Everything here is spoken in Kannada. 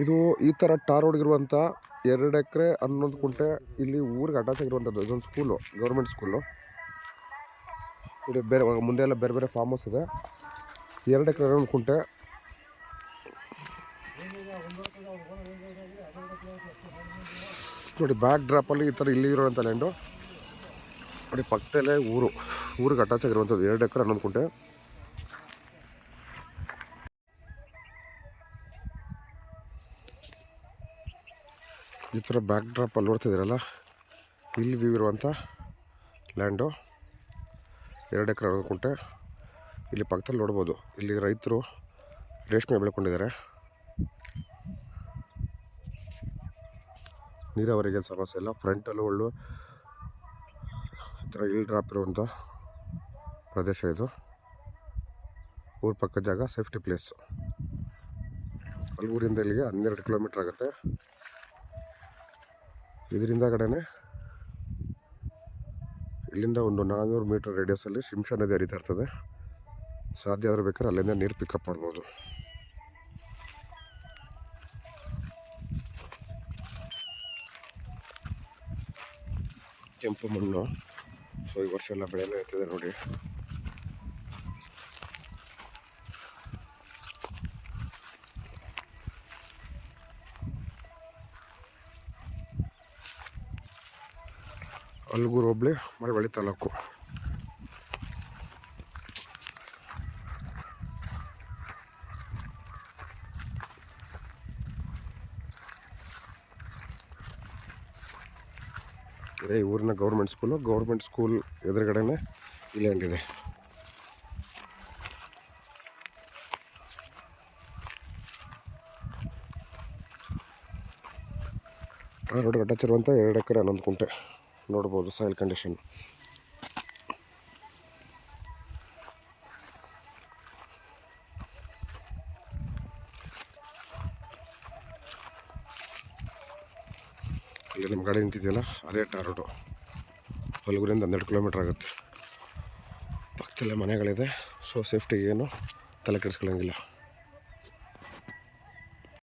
ಇದು ಈ ಥರ ಟಾರ್ ರೋಡ್ಗಿರುವಂಥ 2 ಎಕರೆ 11 ಕುಂಟೆ ಇಲ್ಲಿ ಊರಿಗೆ ಅಟ್ಯಾಚ್ ಆಗಿರುವಂಥದ್ದು. ಇದೊಂದು ಸ್ಕೂಲು, ಗೌರ್ಮೆಂಟ್ ಸ್ಕೂಲು. ಇಲ್ಲಿ ಬೇರೆ ಮುಂದೆ ಎಲ್ಲ ಬೇರೆ ಬೇರೆ ಫಾರ್ಮ್ ಹೌಸ್ ಇದೆ. 2 ಎಕರೆ 11 ಕುಂಟೆ. ನೋಡಿ ಬ್ಯಾಕ್ ಡ್ರಾಪಲ್ಲಿ ಈ ಥರ ಇಲ್ಲಿ ಇರೋವಂಥ ಲ್ಯಾಂಡು. ನೋಡಿ ಪಕ್ಕದಲ್ಲೇ ಊರಿಗೆ ಅಟ್ಯಾಚ್ ಆಗಿರುವಂಥದ್ದು 2 ಎಕರೆ 11 ಕುಂಟೆ. ಈ ಥರ ಬ್ಯಾಕ್ ಡ್ರಾಪಲ್ಲಿ ನೋಡ್ತಿದ್ದೀರಲ್ಲ, ಇಲ್ಲಿ ವ್ಯೂ ಇರುವಂಥ ಲ್ಯಾಂಡು 2 ಎಕರೆ 11 ಕುಂಟೆ. ಇಲ್ಲಿ ಪಕ್ಕದಲ್ಲಿ ನೋಡ್ಬೋದು, ಇಲ್ಲಿ ರೈತರು ರೇಷ್ಮೆ ಬೆಳ್ಕೊಂಡಿದ್ದಾರೆ. ನೀರಾವರಿಗೆ ಸಮಸ್ಯೆ ಇಲ್ಲ. ಫ್ರಂಟಲ್ಲೂ ಒಳ್ಳೆ ಈ ಥರ ಹಿಲ್ ಡ್ರಾಪ್ ಇರುವಂಥ ಪ್ರದೇಶ ಇದು. ಊರ ಪಕ್ಕದ ಜಾಗ, ಸೇಫ್ಟಿ ಪ್ಲೇಸ್. ಊರಿಂದ ಇಲ್ಲಿಗೆ 12 ಕಿಲೋಮೀಟ್ರ್ ಆಗುತ್ತೆ. ಇದರಿಂದ ಕಡೆನೇ ಇಲ್ಲಿಂದ ಒಂದು 400 ಮೀಟರ್ ರೇಡಿಯಸಲ್ಲಿ ಶಿಂಷಾ ನದಿ ಹರಿತಾ ಇರ್ತದೆ. ಸಾಧ್ಯ ಆದರೂ ಬೇಕಾದ್ರೆ ಅಲ್ಲಿಂದ ನೀರು ಪಿಕಪ್ ಮಾಡ್ಬೋದು. ಕೆಂಪು ಮಣ್ಣು. ಸೊ ಈ ವರ್ಷ ಎಲ್ಲ ಬೆಳೆಯಲ್ಲ ಇರ್ತದೆ ನೋಡಿ. ಅಲ್ಗೂರು ಹೋಬಳಿ, ಮಳವಳ್ಳಿ ತಾಲೂಕು. ಇದೇ ಊರಿನ ಗೌರ್ಮೆಂಟ್ ಸ್ಕೂಲ್ ಎದುರುಗಡೆನೆ ಈ ಲ್ಯಾಂಡ್ ಇದೆ. ಆ ರೋಡ್ ಅಟ್ಯಾಚ್ ಇರುವಂಥ 2 ಎಕರೆ 11 ಕುಂಟೆ ನೋಡ್ಬೋದು. ಸಾಯಿಲ್ ಕಂಡೀಷನ್ ಇಲ್ಲಿ ನಮ್ಮ ಗಾಡಿ ನಿಂತಿದೆಯಲ್ಲ, ಅದೇ ಟಾರ್ ರೋಡು. ಹಲಗೂರಿಂದ 12 ಕಿಲೋಮೀಟ್ರ್ ಆಗುತ್ತೆ. ಪಕ್ಕದಲ್ಲೇ ಮನೆಗಳಿದೆ. ಸೊ ಸೇಫ್ಟಿಗೆ ಏನು ತಲೆ ಕೆಡಿಸ್ಕೊಳ್ಳೋಂಗಿಲ್ಲ.